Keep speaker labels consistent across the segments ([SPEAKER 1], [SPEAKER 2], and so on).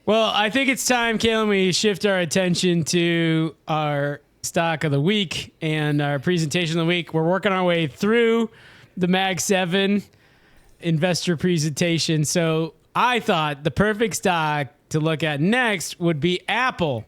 [SPEAKER 1] Well, I think it's time, Kalyn, we shift our attention to our stock of the week and our presentation of the week. We're working our way through the Mag 7 investor presentation. So I thought the perfect stock to look at next would be Apple.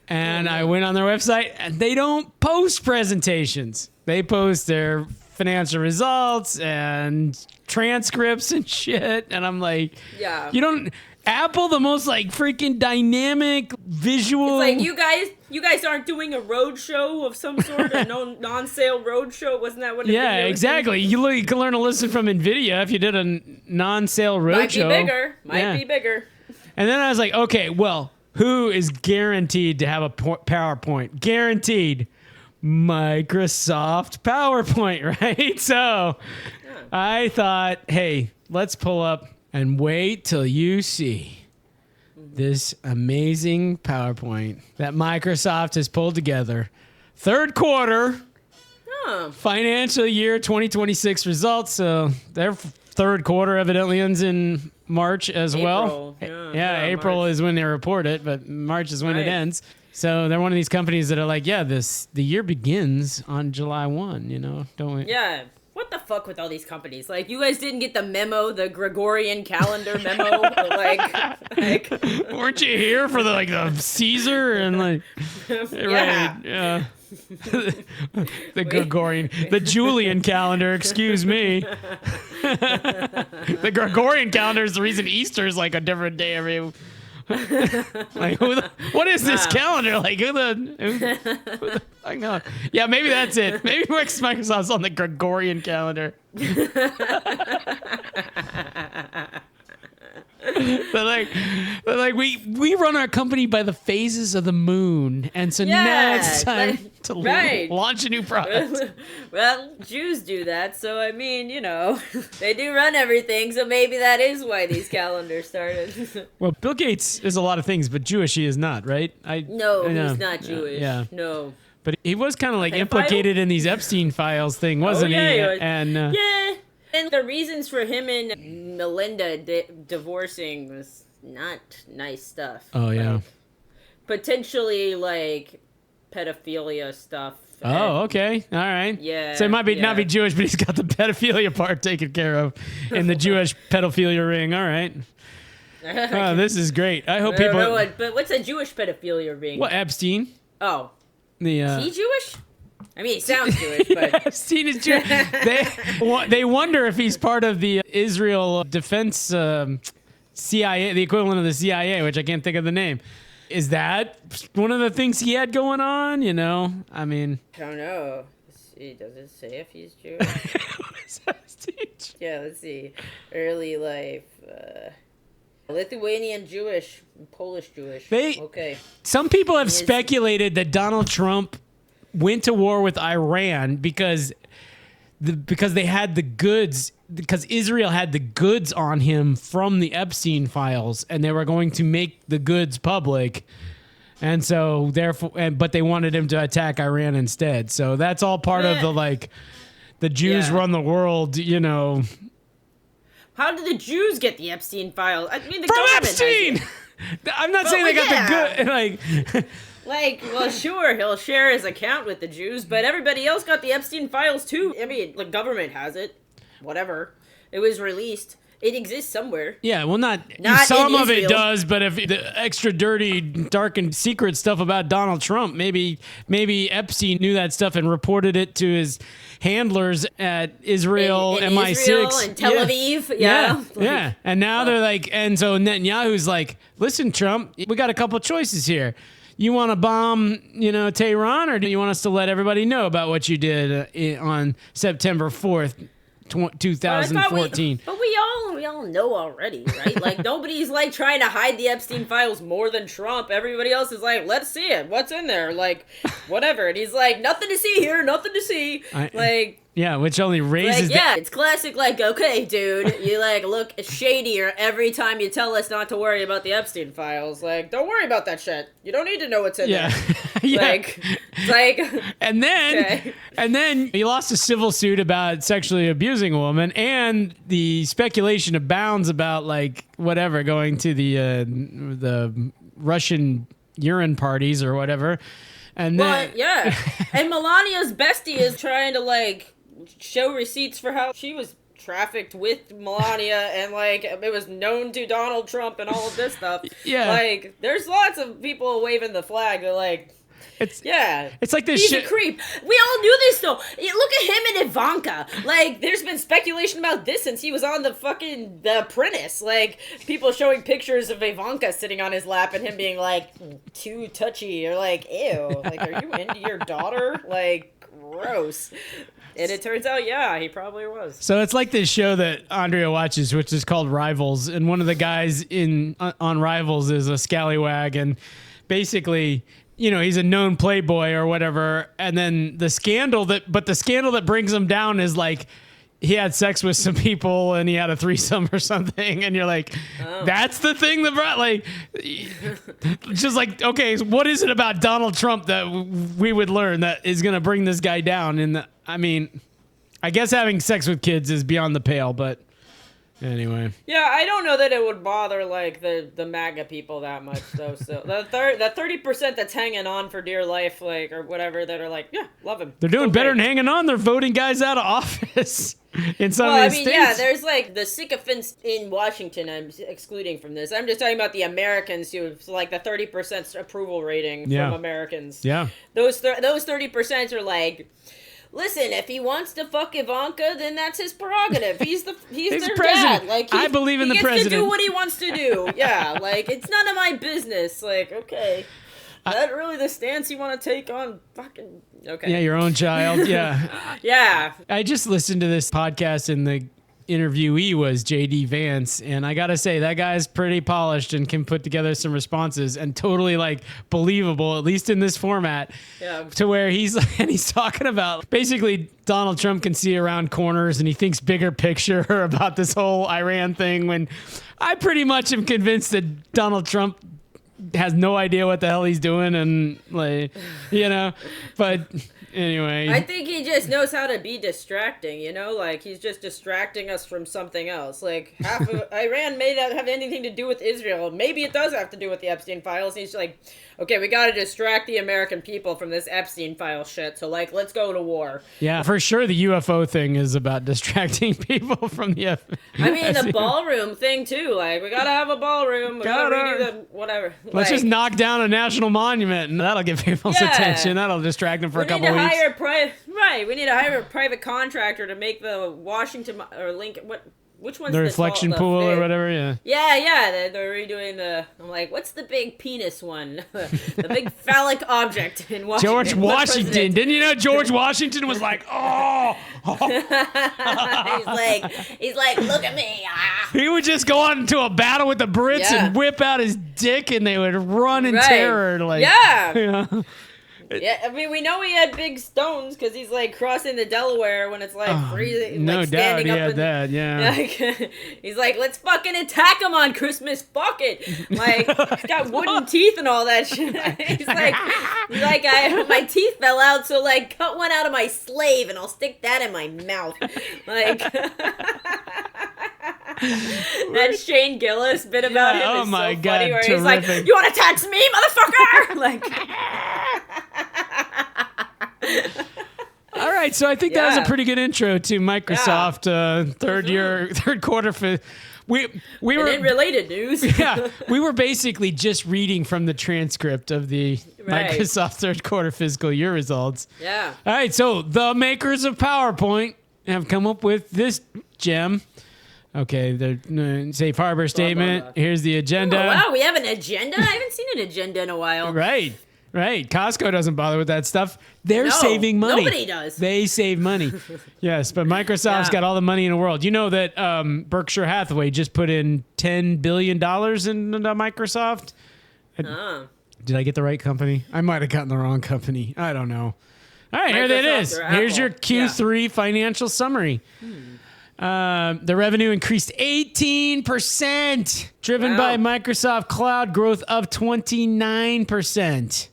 [SPEAKER 1] And I went on their website and they don't post presentations. They post their financial results and transcripts and shit. And I'm like,
[SPEAKER 2] yeah,
[SPEAKER 1] you don't... Apple, the most like freaking dynamic visual.
[SPEAKER 2] It's like you guys aren't doing a road show of some sort, a non-sale road show. Wasn't that what?
[SPEAKER 1] Yeah, exactly. You can learn a lesson from NVIDIA if you did a non-sale road show.
[SPEAKER 2] Might be bigger.
[SPEAKER 1] And then I was like, okay, well, who is guaranteed to have a PowerPoint? Guaranteed, Microsoft PowerPoint, right? So I thought, hey, let's pull up. And wait till you see this amazing PowerPoint that Microsoft has pulled together. Third quarter, financial year 2026 results. So their third quarter evidently ends in March as well. Yeah, April March is when they report it, but March is when it ends. So they're one of these companies that are like, yeah, the year begins on July 1, don't we?
[SPEAKER 2] Yeah. What the fuck with all these companies? Like, you guys didn't get the memo, the Gregorian calendar memo? like
[SPEAKER 1] weren't you here for the Caesar and right? Yeah. The Gregorian, the Julian calendar. Excuse me. The Gregorian calendar is the reason Easter is like a different day every. Like what is this calendar? Like who the I know. Yeah, maybe that's it. Maybe Microsoft's on the Gregorian calendar. But we run our company by the phases of the moon, and so now it's time to launch a new product.
[SPEAKER 2] Well, Jews do that, so I mean, they do run everything, so maybe that is why these calendars started.
[SPEAKER 1] Well, Bill Gates is a lot of things, but Jewish he is not, right?
[SPEAKER 2] No, he's not Jewish.
[SPEAKER 1] Yeah.
[SPEAKER 2] No.
[SPEAKER 1] But he was kind of implicated in these Epstein files thing, wasn't he? And
[SPEAKER 2] yeah. And the reasons for him and Melinda divorcing was not nice stuff.
[SPEAKER 1] Oh, yeah.
[SPEAKER 2] Potentially, pedophilia stuff.
[SPEAKER 1] Oh, okay. All right.
[SPEAKER 2] Yeah.
[SPEAKER 1] So he might not be Jewish, but he's got the pedophilia part taken care of in the Jewish pedophilia ring. All right. Oh, this is great. I hope people...
[SPEAKER 2] But what's a Jewish pedophilia ring?
[SPEAKER 1] Well, Epstein.
[SPEAKER 2] Oh. Is he Jewish? I mean, he sounds Jewish, but...
[SPEAKER 1] Yeah, Epstein is Jewish. They wonder if he's part of the Israel Defense CIA, the equivalent of the CIA, which I can't think of the name. Is that one of the things he had going on? I mean...
[SPEAKER 2] I don't know. Let's see. Does it say if he's Jewish? Yeah, let's see. Early life... Lithuanian Jewish, Polish Jewish. Okay.
[SPEAKER 1] Some people have speculated that Donald Trump went to war with Iran because they had the goods, because Israel had the goods on him from the Epstein files, and they were going to make the goods public, and so therefore, but they wanted him to attack Iran instead. So that's all part of the Jews run the world,
[SPEAKER 2] How did the Jews get the Epstein files? I mean,
[SPEAKER 1] from Epstein. I'm not saying they got the good.
[SPEAKER 2] Well, sure, he'll share his account with the Jews, but everybody else got the Epstein files too. I mean, the government has it. Whatever. It was released. It exists somewhere.
[SPEAKER 1] Yeah, well, not some of it does, but if the extra dirty, dark, and secret stuff about Donald Trump, maybe Epstein knew that stuff and reported it to his handlers at Israel,
[SPEAKER 2] in
[SPEAKER 1] MI6.
[SPEAKER 2] Israel and Tel Aviv.
[SPEAKER 1] Yeah. And now they're like, and so Netanyahu's like, listen, Trump, we got a couple choices here. You want to bomb, Tehran, or do you want us to let everybody know about what you did on September 4th, 2014?
[SPEAKER 2] But we all know already, right? Nobody's trying to hide the Epstein files more than Trump. Everybody else is like, let's see it. What's in there? Whatever. And he's like, nothing to see here, nothing to see.
[SPEAKER 1] Yeah, which only raises.
[SPEAKER 2] Like, yeah, it's classic. Like, okay, dude, you like look shadier every time you tell us not to worry about the Epstein files. Like, don't worry about that shit. You don't need to know what's in there.
[SPEAKER 1] Yeah.
[SPEAKER 2] Like,
[SPEAKER 1] and then he lost a civil suit about sexually abusing a woman, and the speculation abounds about like whatever going to the Russian urine parties or whatever. And then
[SPEAKER 2] and Melania's bestie is trying to like show receipts for how she was trafficked with Melania and like it was known to Donald Trump and all of this stuff.
[SPEAKER 1] Yeah.
[SPEAKER 2] Like there's lots of people waving the flag that like
[SPEAKER 1] it's like this
[SPEAKER 2] he's
[SPEAKER 1] shit.
[SPEAKER 2] a creep. We all knew this though. Look at him and Ivanka. Like there's been speculation about this since he was on The Apprentice. Like people showing pictures of Ivanka sitting on his lap and him being like too touchy or like ew. Like are you into your daughter? Like gross. And it turns out, he probably was.
[SPEAKER 1] So it's like this show that Andrea watches, which is called Rivals, and one of the guys on Rivals is a scallywag, and basically, he's a known playboy or whatever. And then the scandal that brings him down is like he had sex with some people and he had a threesome or something, and you're like, that's the thing that brought like, just like, okay, what is it about Donald Trump that we would learn that is going to bring this guy down? And I mean, I guess having sex with kids is beyond the pale, but anyway.
[SPEAKER 2] Yeah, I don't know that it would bother like the MAGA people that much though. So the 30% that's hanging on for dear life, like or whatever, that are like, yeah, love him.
[SPEAKER 1] They're doing better than hanging on. They're voting guys out of office in some of these states.
[SPEAKER 2] Yeah, there's like the sycophants in Washington. I'm excluding from this. I'm just talking about the Americans who like the 30% approval rating from Americans.
[SPEAKER 1] Yeah,
[SPEAKER 2] those 30% are like. Listen, if he wants to fuck Ivanka, then that's his prerogative. He's their
[SPEAKER 1] president.
[SPEAKER 2] dad. Like
[SPEAKER 1] I believe in the president.
[SPEAKER 2] He gets to do what he wants to do. Yeah, like it's none of my business. Like, okay, is that really the stance you want to take on fucking? Okay.
[SPEAKER 1] Yeah, your own child. Yeah.
[SPEAKER 2] Yeah.
[SPEAKER 1] I just listened to this podcast and the interviewee was JD Vance, and I gotta say that guy's pretty polished and can put together some responses and totally like believable, at least in this format.
[SPEAKER 2] Yeah.
[SPEAKER 1] To where he's talking about basically Donald Trump can see around corners and he thinks bigger picture about this whole Iran thing, when I pretty much am convinced that Donald Trump has no idea what the hell he's doing, and like, but anyway.
[SPEAKER 2] I think he just knows how to be distracting, like he's just distracting us from something else. Like half of Iran may not have anything to do with Israel. Maybe it does have to do with the Epstein files. He's like, okay, we got to distract the American people from this Epstein file shit. So like, let's go to war.
[SPEAKER 1] Yeah, for sure. The UFO thing is about distracting people from the
[SPEAKER 2] I mean, the ballroom thing too. Like, we got to have a ballroom. We got to redo the whatever.
[SPEAKER 1] Let's just knock down a national monument and that'll get people's attention. That'll distract them for a couple weeks.
[SPEAKER 2] We need to hire a private contractor to make the Washington or Lincoln. Which one's
[SPEAKER 1] the reflection pool or whatever? Yeah.
[SPEAKER 2] Yeah. They're redoing the. I'm like, what's the big penis one? The big phallic object in Washington.
[SPEAKER 1] George Washington. Didn't you know George Washington was like, oh.
[SPEAKER 2] he's like, look at me. Ah.
[SPEAKER 1] He would just go on into a battle with the Brits and whip out his dick, and they would run in terror. Like,
[SPEAKER 2] Yeah, I mean, we know he had big stones because he's like crossing the Delaware when it's like freezing.
[SPEAKER 1] No
[SPEAKER 2] like,
[SPEAKER 1] doubt he had
[SPEAKER 2] that,
[SPEAKER 1] yeah.
[SPEAKER 2] He's like, let's fucking attack him on Christmas, fuck it. Like, he's got wooden teeth and all that shit. he's like, my teeth fell out, so like, cut one out of my slave and I'll stick that in my mouth. Like, that Shane Gillis bit about him is so funny, where he's like, you want to tax me, motherfucker? Like...
[SPEAKER 1] All right, so I think that was a pretty good intro to Microsoft. Third quarter. We were
[SPEAKER 2] in related news.
[SPEAKER 1] We were basically just reading from the transcript of the Microsoft third quarter fiscal year results.
[SPEAKER 2] Yeah.
[SPEAKER 1] All right, so the makers of PowerPoint have come up with this gem. Okay, the safe harbor statement. Here's the agenda.
[SPEAKER 2] Oh, wow, we have an agenda? I haven't seen an agenda in a while.
[SPEAKER 1] Right. Costco doesn't bother with that stuff. They're saving money.
[SPEAKER 2] Nobody does.
[SPEAKER 1] They save money. Yes, but Microsoft's got all the money in the world. You know that Berkshire Hathaway just put in $10 billion into Microsoft? Did I get the right company? I might have gotten the wrong company. I don't know. All right, here it
[SPEAKER 2] Microsoft
[SPEAKER 1] is.
[SPEAKER 2] or
[SPEAKER 1] Here's
[SPEAKER 2] Apple?
[SPEAKER 1] your Q3 financial summary. The revenue increased 18%, driven by Microsoft Cloud growth of 29%,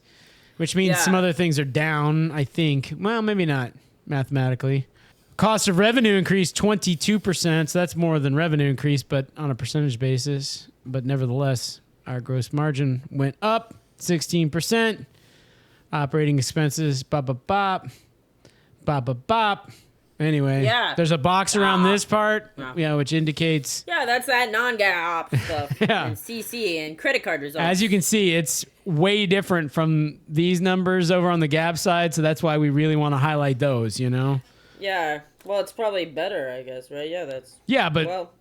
[SPEAKER 1] which means some other things are down, I think. Well, maybe not mathematically. Cost of revenue increased 22%, so that's more than revenue increase, but on a percentage basis. But nevertheless, our gross margin went up 16%. Operating expenses, bop, bop, bop, bop, bop, bop. Anyway, there's a box around this part, which indicates...
[SPEAKER 2] Yeah, that's that non-GAAP stuff. And CC and credit card results.
[SPEAKER 1] As you can see, it's way different from these numbers over on the GAAP side, so that's why we really want to highlight those, you know?
[SPEAKER 2] Yeah, well, it's probably better, I guess, right? Yeah, that's...
[SPEAKER 1] Yeah, but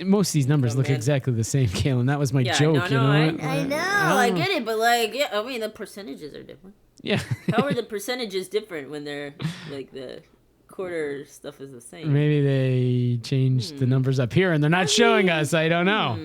[SPEAKER 1] most of these numbers look exactly the same, Kalyn. That was my joke, you know?
[SPEAKER 2] I know, I get it, but, like, I mean, the percentages are different.
[SPEAKER 1] Yeah.
[SPEAKER 2] How are the percentages different when they're, like, the... quarter stuff is the same.
[SPEAKER 1] Maybe they changed the numbers up here and they're not showing us. I don't know.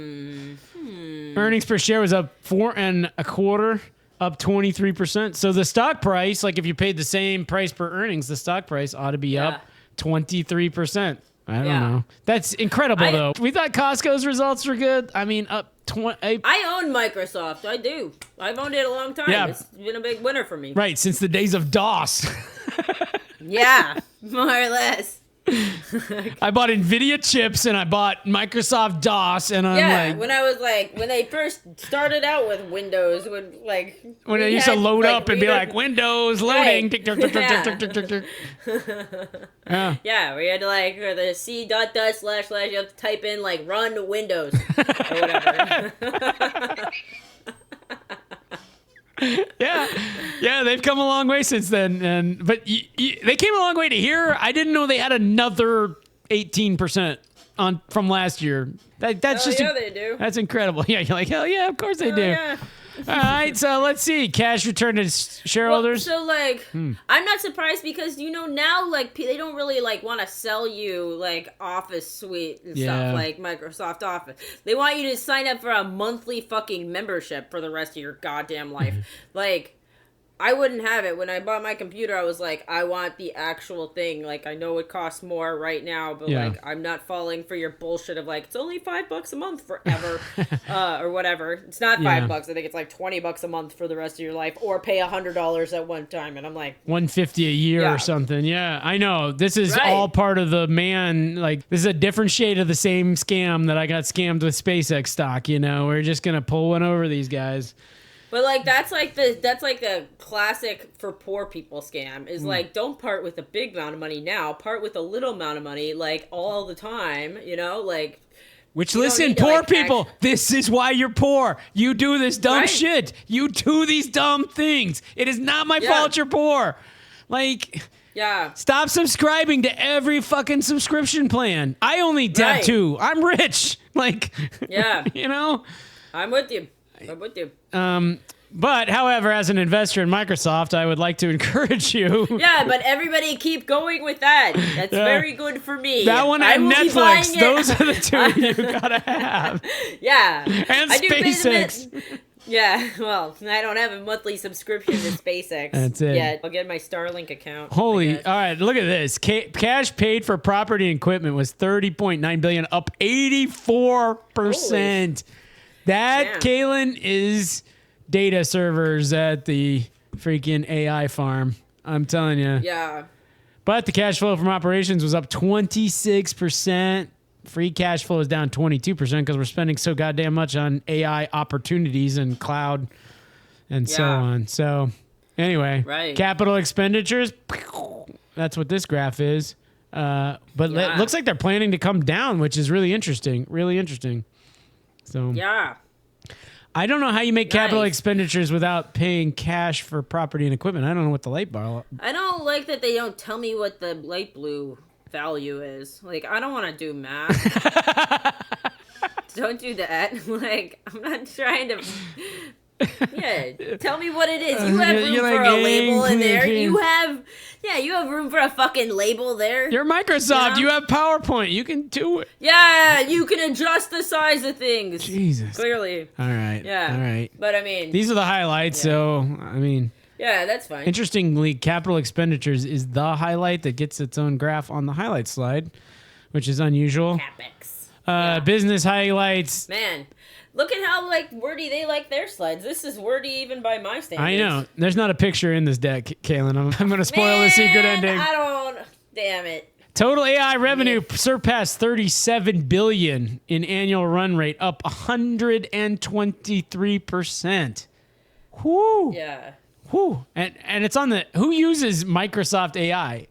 [SPEAKER 1] Earnings per share was up 4 1/4, up 23%. So the stock price, like if you paid the same price per earnings, the stock price ought to be up 23%. I don't know. That's incredible, though. We thought Costco's results were good. I mean, up 20.
[SPEAKER 2] I own Microsoft. I do. I've owned it a long time. Yeah. It's been a big winner for me.
[SPEAKER 1] Right, since the days of DOS.
[SPEAKER 2] Yeah, more or less.
[SPEAKER 1] I bought NVIDIA chips and I bought Microsoft DOS and I'm like...
[SPEAKER 2] when I was like, when they first started out with Windows, when
[SPEAKER 1] I used to load up and be like, Windows loading.
[SPEAKER 2] Yeah, we had to like, or the C .. / you have to type in like run Windows or whatever.
[SPEAKER 1] Yeah, they've come a long way since then, but they came a long way to here. I didn't know they had another 18% from last year. That's
[SPEAKER 2] they do.
[SPEAKER 1] That's incredible. Yeah, you're like, hell yeah, of course they do.
[SPEAKER 2] Yeah.
[SPEAKER 1] All right, so let's see. Cash return to shareholders.
[SPEAKER 2] Well, so like, I'm not surprised because now like they don't really like want to sell you like Office Suite and stuff like Microsoft Office. They want you to sign up for a monthly fucking membership for the rest of your goddamn life. Like, I wouldn't have it. When I bought my computer, I was like, I want the actual thing. Like, I know it costs more right now, but like, I'm not falling for your bullshit of like, it's only $5 a month forever, or whatever. It's not $5. I think it's like $20 a month for the rest of your life, or pay $100 at one time. And I'm like,
[SPEAKER 1] $150 a year or something. Yeah, I know. This is all part of the like, this is a different shade of the same scam that I got scammed with SpaceX stock. You know, we're just gonna pull one over these guys.
[SPEAKER 2] But like that's like the classic for poor people scam is like, don't part with a big amount of money now, part with a little amount of money like all the time, you know, like.
[SPEAKER 1] Which listen, poor people, this is why you're poor. You do this dumb shit. You do these dumb things. It is not my fault you're poor. Like.
[SPEAKER 2] Yeah.
[SPEAKER 1] Stop subscribing to every fucking subscription plan. I only have 2. I'm rich. Like.
[SPEAKER 2] Yeah.
[SPEAKER 1] You know.
[SPEAKER 2] I'm with you.
[SPEAKER 1] But, however, as an investor in Microsoft, I would like to encourage you.
[SPEAKER 2] Yeah, but everybody keep going with that. That's very good for me.
[SPEAKER 1] That one and Netflix. Those are the 2 you gotta have.
[SPEAKER 2] Yeah.
[SPEAKER 1] And SpaceX.
[SPEAKER 2] Yeah, well, I don't have a monthly subscription to SpaceX.
[SPEAKER 1] That's it.
[SPEAKER 2] Yet. I'll get my Starlink account.
[SPEAKER 1] All right, look at this. Cash paid for property and equipment was $30.9 billion, up 84%. That, Kalyn, is data servers at the freaking AI farm. I'm telling you.
[SPEAKER 2] Yeah.
[SPEAKER 1] But the cash flow from operations was up 26%. Free cash flow is down 22% because we're spending so goddamn much on AI opportunities and cloud and so on. So, anyway, capital expenditures, that's what this graph is. But it looks like they're planning to come down, which is really interesting. Really interesting. So I don't know how you make capital expenditures without paying cash for property and equipment. I don't know what the light bar.
[SPEAKER 2] I don't like that they don't tell me what the light blue value is. Like, I don't want to do math. Don't do that. Like, I'm not trying to. Yeah, tell me what it is. You have room for a label in there. You have room for a fucking label there.
[SPEAKER 1] You're Microsoft. You have PowerPoint. You can do it.
[SPEAKER 2] Yeah, you can adjust the size of things.
[SPEAKER 1] Jesus.
[SPEAKER 2] Clearly.
[SPEAKER 1] All right.
[SPEAKER 2] Yeah.
[SPEAKER 1] All right.
[SPEAKER 2] But I mean,
[SPEAKER 1] these are the highlights. So I mean.
[SPEAKER 2] Yeah, that's fine.
[SPEAKER 1] Interestingly, capital expenditures is the highlight that gets its own graph on the highlight slide, which is unusual.
[SPEAKER 2] CapEx.
[SPEAKER 1] Business highlights.
[SPEAKER 2] Man, look at how like wordy they like their slides. This is wordy even by my standards.
[SPEAKER 1] I know. There's not a picture in this deck, Kalyn. I'm going to spoil the secret ending.
[SPEAKER 2] I don't. Damn it.
[SPEAKER 1] Total AI revenue surpassed $37 billion in annual run rate, up 123%. Whoo.
[SPEAKER 2] Yeah.
[SPEAKER 1] Whoo. And it's on the who uses Microsoft AI?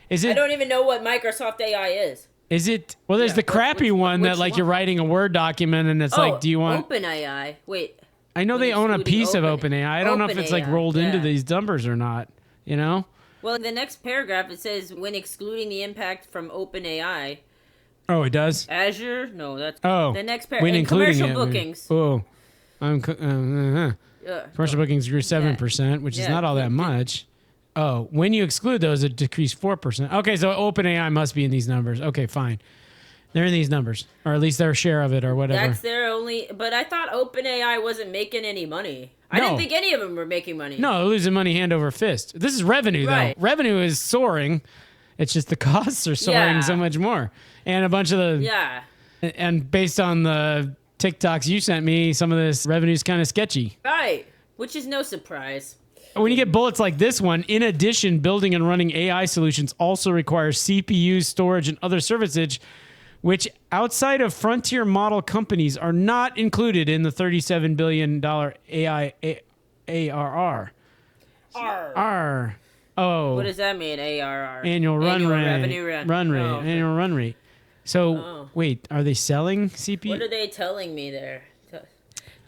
[SPEAKER 1] Is it
[SPEAKER 2] I don't even know what Microsoft AI is.
[SPEAKER 1] Is it well there's the crappy one that like you're writing a Word document and it's like, do you want
[SPEAKER 2] OpenAI? Wait.
[SPEAKER 1] I know they own a piece of OpenAI. I don't know if it's like rolled into these numbers or not, you know?
[SPEAKER 2] Well, in the next paragraph, it says, when excluding the impact from OpenAI.
[SPEAKER 1] Oh, it does?
[SPEAKER 2] Azure? No, that's...
[SPEAKER 1] Oh.
[SPEAKER 2] The next paragraph.
[SPEAKER 1] When including
[SPEAKER 2] commercial bookings.
[SPEAKER 1] Oh. Commercial bookings grew 7%, which is not all that much. Oh, when you exclude those, it decreased 4%. Okay, so OpenAI must be in these numbers. Okay, fine. They're in these numbers, or at least their share of it, or whatever.
[SPEAKER 2] That's their only... But I thought OpenAI wasn't making any money. I didn't think any of them were making money.
[SPEAKER 1] No, they're losing money hand over fist. This is revenue, though. Revenue is soaring. It's just the costs are soaring so much more. And a bunch of the...
[SPEAKER 2] Yeah.
[SPEAKER 1] And based on the TikToks you sent me, some of this revenue is kind of sketchy.
[SPEAKER 2] Right. Which is no surprise.
[SPEAKER 1] When you get bullets like this one, in addition, building and running AI solutions also requires CPUs, storage, and other services, which outside of frontier model companies are not included in the $37 billion AI ARR. R. Oh.
[SPEAKER 2] What does that mean, ARR?
[SPEAKER 1] Annual run rate.
[SPEAKER 2] Revenue
[SPEAKER 1] run rate.
[SPEAKER 2] okay.
[SPEAKER 1] Annual run rate. So, wait, are they selling CPU?
[SPEAKER 2] What are they telling me there?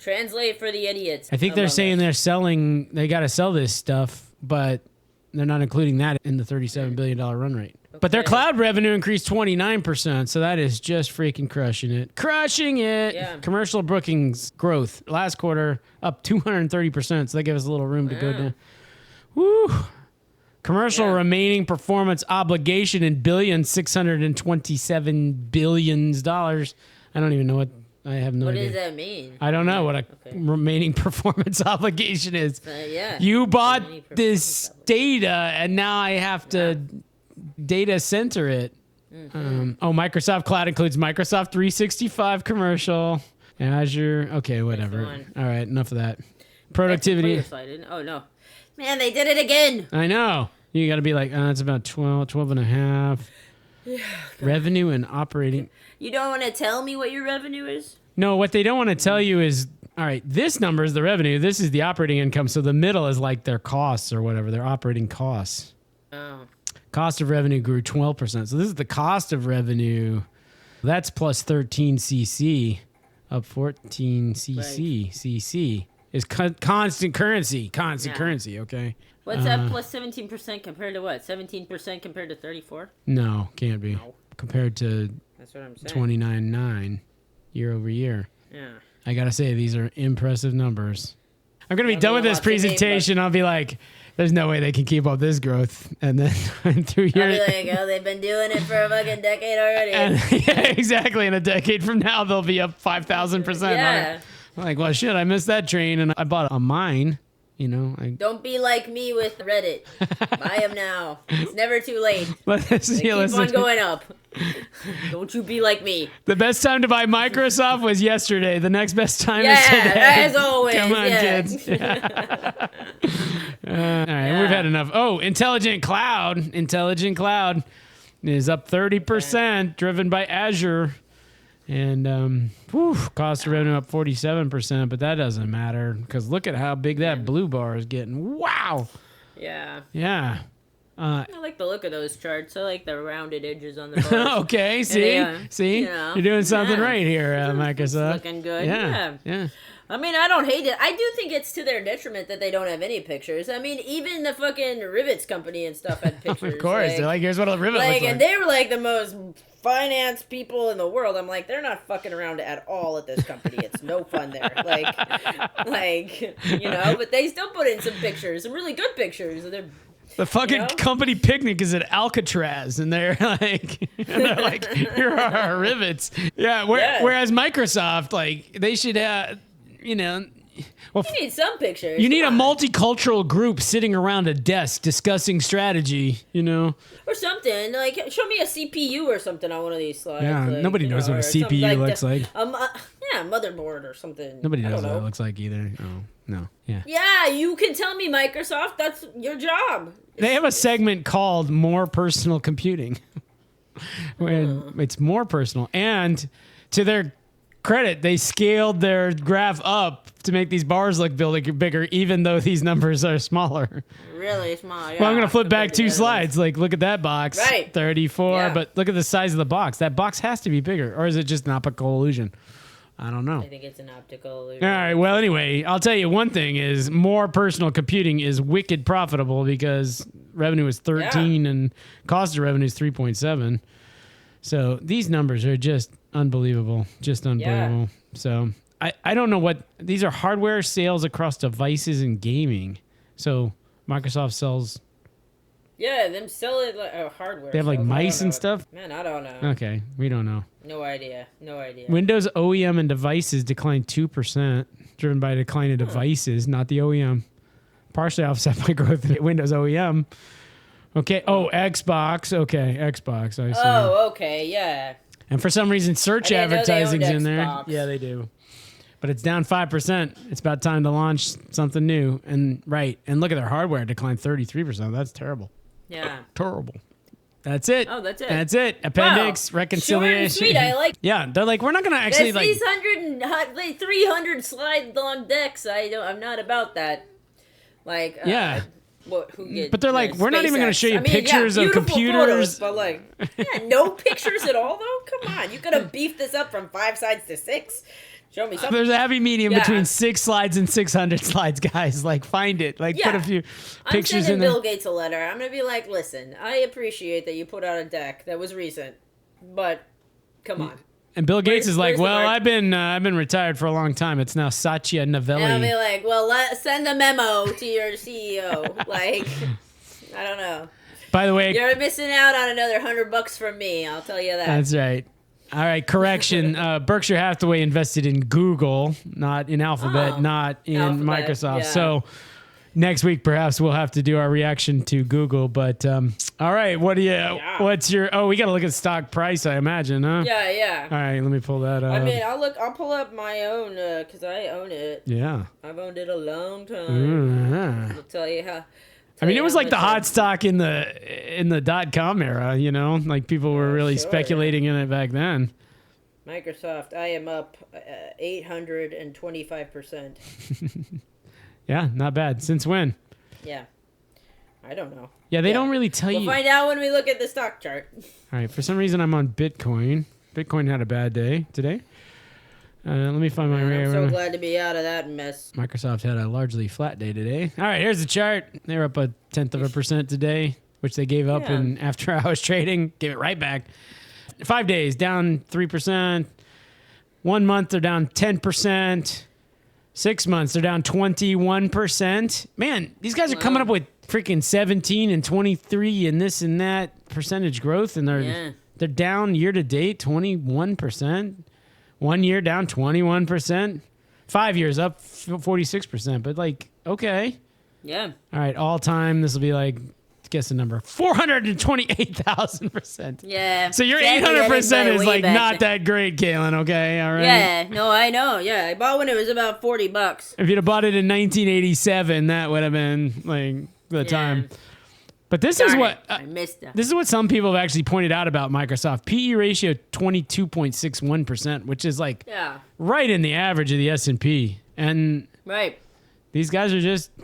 [SPEAKER 2] Translate for the idiots.
[SPEAKER 1] I think they're saying they're selling, they got to sell this stuff, but they're not including that in the $37 billion run rate. Okay. But their cloud revenue increased 29%, so that is just freaking crushing it. Crushing it! Yeah. Commercial bookings growth. Last quarter, up 230%, so that gives us a little room to go down. Woo! Commercial remaining performance obligation in billions, $627 billion. I don't even know what, I have no idea.
[SPEAKER 2] What does that mean?
[SPEAKER 1] I don't know what a remaining performance obligation is. You bought this data, and now I have to data center it. Microsoft Cloud includes Microsoft 365 Azure. Okay, whatever. All right, enough of that. Productivity.
[SPEAKER 2] Oh, no. Man, they did it again.
[SPEAKER 1] I know. You got to be like, it's about 12 and a half. Revenue and operating.
[SPEAKER 2] You don't want to tell me what your revenue is?
[SPEAKER 1] No, what they don't want to tell you is, all right, this number is the revenue. This is the operating income. So the middle is like their costs or whatever, their operating costs. Oh. Cost of revenue grew 12%. So this is the cost of revenue. That's plus 13 CC, up 14 CC. CC is constant currency. Currency, okay?
[SPEAKER 2] What's that plus 17% compared to what? 17% compared to 34?
[SPEAKER 1] No, can't be. No. Compared to
[SPEAKER 2] that's what I'm saying.
[SPEAKER 1] 29.9 year over year.
[SPEAKER 2] Yeah.
[SPEAKER 1] I got to say, these are impressive numbers. I'm going to be done with this presentation. I'll be like, there's no way they can keep up this growth. And then through here.
[SPEAKER 2] I'll be like, oh, they've been doing it for a fucking decade already.
[SPEAKER 1] Yeah, exactly. In a decade from now, they'll be up 5,000%. Yeah. I'm like, well, shit, I missed that train. And I bought a mine. You know,
[SPEAKER 2] don't be like me with Reddit. Buy them now. It's never too late. Keep on going up. Don't you be like me.
[SPEAKER 1] The best time to buy Microsoft was yesterday. The next best time is today.
[SPEAKER 2] As always.
[SPEAKER 1] Come on, kids. Yeah. All right, we've had enough. Oh, Intelligent Cloud. Intelligent Cloud is up 30%, driven by Azure. And cost of revenue up 47%, but that doesn't matter because look at how big that blue bar is getting. Wow.
[SPEAKER 2] Yeah.
[SPEAKER 1] Yeah.
[SPEAKER 2] I like the look of those charts. I like the rounded edges on the bars.
[SPEAKER 1] Okay. See, you know, you're doing something right here, Microsoft.
[SPEAKER 2] It's looking good.
[SPEAKER 1] Yeah.
[SPEAKER 2] I mean, I don't hate it. I do think it's to their detriment that they don't have any pictures. I mean, even the fucking Rivets company and stuff had pictures.
[SPEAKER 1] Of course. They're like, here's what a Rivet looks like.
[SPEAKER 2] And they were like the most finance people in the world. I'm like, they're not fucking around at all at this company. It's no fun there. You know, but they still put in some pictures, some really good pictures.
[SPEAKER 1] The fucking company picnic is at Alcatraz, and they're like, here are our rivets. Yeah, whereas Microsoft, like, they should have, you know, Well,
[SPEAKER 2] You need some pictures.
[SPEAKER 1] you need a
[SPEAKER 2] Come on.
[SPEAKER 1] multicultural group sitting around a desk discussing strategy, you know?
[SPEAKER 2] Or something. Like, show me a CPU or something on one of these slides.
[SPEAKER 1] Yeah,
[SPEAKER 2] like,
[SPEAKER 1] nobody knows what a
[SPEAKER 2] or something
[SPEAKER 1] CPU looks like.
[SPEAKER 2] Yeah, motherboard or something.
[SPEAKER 1] Nobody
[SPEAKER 2] I
[SPEAKER 1] knows
[SPEAKER 2] don't
[SPEAKER 1] what it
[SPEAKER 2] know.
[SPEAKER 1] looks like either. Oh, no. Yeah.
[SPEAKER 2] Yeah, you can tell me, Microsoft. That's your job.
[SPEAKER 1] They have a segment called More Personal Computing. When it's more personal. And to their credit, they scaled their graph up to make these bars look bigger, even though these numbers are smaller.
[SPEAKER 2] Really small. Yeah,
[SPEAKER 1] Well, I'm going to flip
[SPEAKER 2] compared
[SPEAKER 1] back
[SPEAKER 2] to
[SPEAKER 1] two
[SPEAKER 2] the other
[SPEAKER 1] slides. Like, look at that box.
[SPEAKER 2] Right.
[SPEAKER 1] 34.
[SPEAKER 2] Yeah.
[SPEAKER 1] But look at the size of the box. That box has to be bigger. Or is it just an optical illusion? I don't know.
[SPEAKER 2] ones. I think it's an optical illusion.
[SPEAKER 1] All right. Well, anyway, I'll tell you one thing is more personal computing is wicked profitable because revenue is 13 and cost of revenue is 3.7. So these numbers are just unbelievable. Just unbelievable. So I don't know what these are hardware sales across devices and gaming. So Microsoft sells.
[SPEAKER 2] Yeah, them sell it like hardware.
[SPEAKER 1] They have like
[SPEAKER 2] stuff. I
[SPEAKER 1] mice
[SPEAKER 2] don't
[SPEAKER 1] and
[SPEAKER 2] know.
[SPEAKER 1] stuff.
[SPEAKER 2] Man, I don't know.
[SPEAKER 1] Okay. We don't know.
[SPEAKER 2] No idea. No idea.
[SPEAKER 1] Windows OEM and devices declined 2%, driven by a decline in devices, not the OEM. Partially offset by growth in Windows OEM. Okay. Oh, Xbox. Okay, Xbox. I see.
[SPEAKER 2] Oh, okay. Yeah.
[SPEAKER 1] And for some reason, search
[SPEAKER 2] I didn't know they
[SPEAKER 1] advertising's
[SPEAKER 2] owned
[SPEAKER 1] in there.
[SPEAKER 2] Xbox.
[SPEAKER 1] Yeah, they do. But it's down 5%. It's about time to launch something new. And look at their hardware declined 33%. That's terrible.
[SPEAKER 2] Yeah.
[SPEAKER 1] Terrible. That's it.
[SPEAKER 2] Oh, that's it.
[SPEAKER 1] That's it. Appendix,
[SPEAKER 2] Wow.
[SPEAKER 1] reconciliation.
[SPEAKER 2] Short and sweet. I like.
[SPEAKER 1] Yeah, they're like, we're not gonna actually
[SPEAKER 2] That's
[SPEAKER 1] like.
[SPEAKER 2] these 300 slide long decks. I'm not about that. Like.
[SPEAKER 1] Yeah.
[SPEAKER 2] Who gets
[SPEAKER 1] But they're like, we're not even going to show you pictures of
[SPEAKER 2] beautiful
[SPEAKER 1] computers.
[SPEAKER 2] photos, but like, no pictures at all, though? Come on. You could have beefed this up from 5 sides to 6. Show me something.
[SPEAKER 1] There's a happy medium
[SPEAKER 2] Yeah.
[SPEAKER 1] between 6 slides and 600 slides, guys. Like, find it. Like, put a few
[SPEAKER 2] I'm
[SPEAKER 1] pictures
[SPEAKER 2] sending
[SPEAKER 1] in there.
[SPEAKER 2] Bill Gates a letter. I'm going to be like, listen, I appreciate that you put out a deck that was recent, but come on.
[SPEAKER 1] And Bill Gates is like,
[SPEAKER 2] where's the
[SPEAKER 1] well,
[SPEAKER 2] mark?"
[SPEAKER 1] I've been retired for a long time. It's now Satya Nadella.
[SPEAKER 2] And I'll be like, well, send a memo to your CEO. Like, I don't know.
[SPEAKER 1] By the way,
[SPEAKER 2] You're missing out on another $100 from me. I'll tell you that.
[SPEAKER 1] that's right. All right, correction. Berkshire Hathaway invested in Google, not in Alphabet,
[SPEAKER 2] Oh,
[SPEAKER 1] not in
[SPEAKER 2] Alphabet,
[SPEAKER 1] Microsoft.
[SPEAKER 2] yeah.
[SPEAKER 1] So next week, perhaps we'll have to do our reaction to Google. But all right, what do you?
[SPEAKER 2] Yeah.
[SPEAKER 1] What's your? Oh, we got to look at stock price, I imagine, huh?
[SPEAKER 2] Yeah, yeah.
[SPEAKER 1] All right, let me pull that up.
[SPEAKER 2] I mean, I'll pull up my own because I own it.
[SPEAKER 1] yeah.
[SPEAKER 2] I've owned it a long time.
[SPEAKER 1] Mhm.
[SPEAKER 2] I'll tell you how.
[SPEAKER 1] I mean, it was like the hot stock in the .com era, you know, like people were really
[SPEAKER 2] sure,
[SPEAKER 1] speculating in it back then.
[SPEAKER 2] Microsoft. I am up 825%.
[SPEAKER 1] Yeah, not bad. Since when?
[SPEAKER 2] Yeah, I don't know.
[SPEAKER 1] Yeah, they
[SPEAKER 2] Yeah.
[SPEAKER 1] don't really tell
[SPEAKER 2] We'll
[SPEAKER 1] you.
[SPEAKER 2] find out when we look at the stock chart.
[SPEAKER 1] All right, for some reason I'm on Bitcoin. Bitcoin had a bad day today. Let me find my.
[SPEAKER 2] I'm so glad to be out of that mess.
[SPEAKER 1] Microsoft had a largely flat day today. All right, here's the chart. They're up 0.1% today, which they gave up
[SPEAKER 2] Yeah.
[SPEAKER 1] in after hours trading. Gave it right back. 5 days down 3%. 1 month they're down 10%. 6 months they're down 21%. Man, these guys are coming up with freaking 17 and 23 and this and that percentage growth, and they're down year to date 21%. 1 year down 21%. 5 years up 46%. But like, okay.
[SPEAKER 2] Yeah.
[SPEAKER 1] All right, all time this will be like, guess the number, 428,000%.
[SPEAKER 2] Yeah.
[SPEAKER 1] So your
[SPEAKER 2] Sadly, I didn't
[SPEAKER 1] 800%
[SPEAKER 2] buy
[SPEAKER 1] is
[SPEAKER 2] way
[SPEAKER 1] like
[SPEAKER 2] back
[SPEAKER 1] not
[SPEAKER 2] then.
[SPEAKER 1] that great, Kalyn. Okay, all right.
[SPEAKER 2] Yeah. No, I know. Yeah, I bought when it was about $40.
[SPEAKER 1] If you'd have bought it in 1987, that would have been like the time. But this is
[SPEAKER 2] Darn
[SPEAKER 1] what
[SPEAKER 2] it, I missed that.
[SPEAKER 1] this is what some people have actually pointed out about Microsoft. PE ratio 22.61%, which is like
[SPEAKER 2] Yeah.
[SPEAKER 1] right in the average of the S&P. And
[SPEAKER 2] Right.
[SPEAKER 1] these guys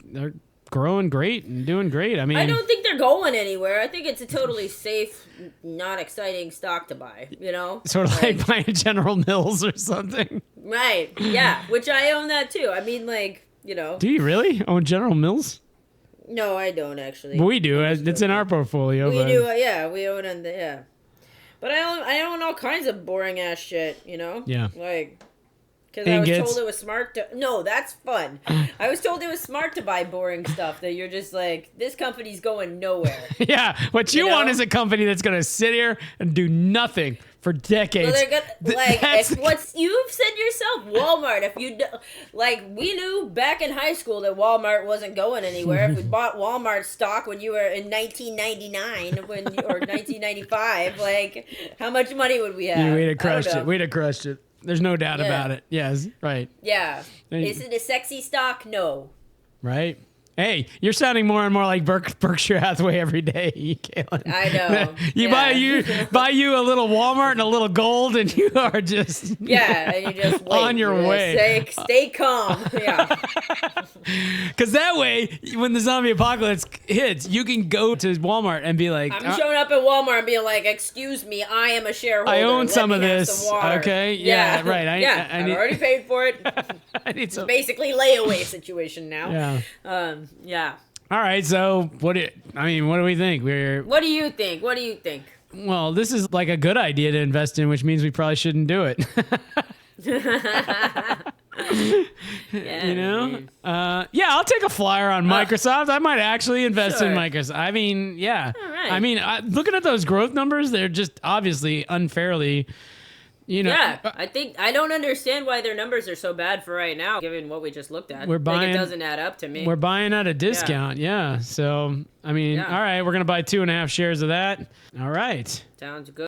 [SPEAKER 1] they're growing great and doing great. I mean,
[SPEAKER 2] I don't think they're going anywhere. I think it's a totally safe, not exciting stock to buy. You know.
[SPEAKER 1] sort of like buying General Mills or something.
[SPEAKER 2] Right. Yeah. Which I own that too. I mean, like, you know.
[SPEAKER 1] Do you really own General Mills?
[SPEAKER 2] No, I don't actually.
[SPEAKER 1] We do. It's in our portfolio.
[SPEAKER 2] We
[SPEAKER 1] but
[SPEAKER 2] do. Yeah, we own it. Yeah. But I own all kinds of boring ass shit. You know.
[SPEAKER 1] Yeah.
[SPEAKER 2] Like. Because I was
[SPEAKER 1] Ingots.
[SPEAKER 2] told it was smart to... No, that's fun. I was told it was smart to buy boring stuff that you're just like, this company's going nowhere.
[SPEAKER 1] Yeah, what you
[SPEAKER 2] You
[SPEAKER 1] want
[SPEAKER 2] know?
[SPEAKER 1] is a company that's going to sit here and do nothing for decades.
[SPEAKER 2] Well, they're gonna, like,
[SPEAKER 1] That's
[SPEAKER 2] if what's you've said yourself, Walmart. If you like, we knew back in high school that Walmart wasn't going anywhere. If we bought Walmart stock when you were in 1999, or 1995, like, how much money would we have?
[SPEAKER 1] Yeah, we'd have crushed it. We'd have crushed it. There's no doubt about it. Yes, right.
[SPEAKER 2] Yeah. Is it a sexy stock? No.
[SPEAKER 1] Right. Hey, you're sounding more and more like Berkshire Hathaway every day, Kalyn.
[SPEAKER 2] I know.
[SPEAKER 1] buy you a little Walmart and a little gold, and you are just
[SPEAKER 2] and you just wait.
[SPEAKER 1] On your way.
[SPEAKER 2] Stay calm. Yeah.
[SPEAKER 1] Because that way, when the zombie apocalypse hits, you can go to Walmart and be like,
[SPEAKER 2] I'm showing up at Walmart and being like, "Excuse me, I am a shareholder.
[SPEAKER 1] I own
[SPEAKER 2] Let
[SPEAKER 1] some
[SPEAKER 2] me
[SPEAKER 1] of
[SPEAKER 2] have
[SPEAKER 1] this."
[SPEAKER 2] some water."
[SPEAKER 1] Okay, yeah, right.
[SPEAKER 2] I've already paid for it.
[SPEAKER 1] I need
[SPEAKER 2] It's
[SPEAKER 1] some.
[SPEAKER 2] basically layaway situation now.
[SPEAKER 1] Yeah.
[SPEAKER 2] Yeah.
[SPEAKER 1] All right. So what do we think?
[SPEAKER 2] What do you think?
[SPEAKER 1] Well, this is like a good idea to invest in, which means we probably shouldn't do it.
[SPEAKER 2] Yeah,
[SPEAKER 1] I'll take a flyer on Microsoft. I might actually invest in
[SPEAKER 2] Sure.
[SPEAKER 1] Microsoft. I mean, yeah.
[SPEAKER 2] All right.
[SPEAKER 1] I mean, looking at those growth numbers, they're just obviously unfairly,
[SPEAKER 2] Yeah, I don't understand why their numbers are so bad for right now, given what we just looked at.
[SPEAKER 1] We're buying-
[SPEAKER 2] it doesn't add up to me.
[SPEAKER 1] we're buying at a discount. Yeah. So, I mean, all right, we're going to buy 2.5 shares of that. All right.
[SPEAKER 2] Sounds good.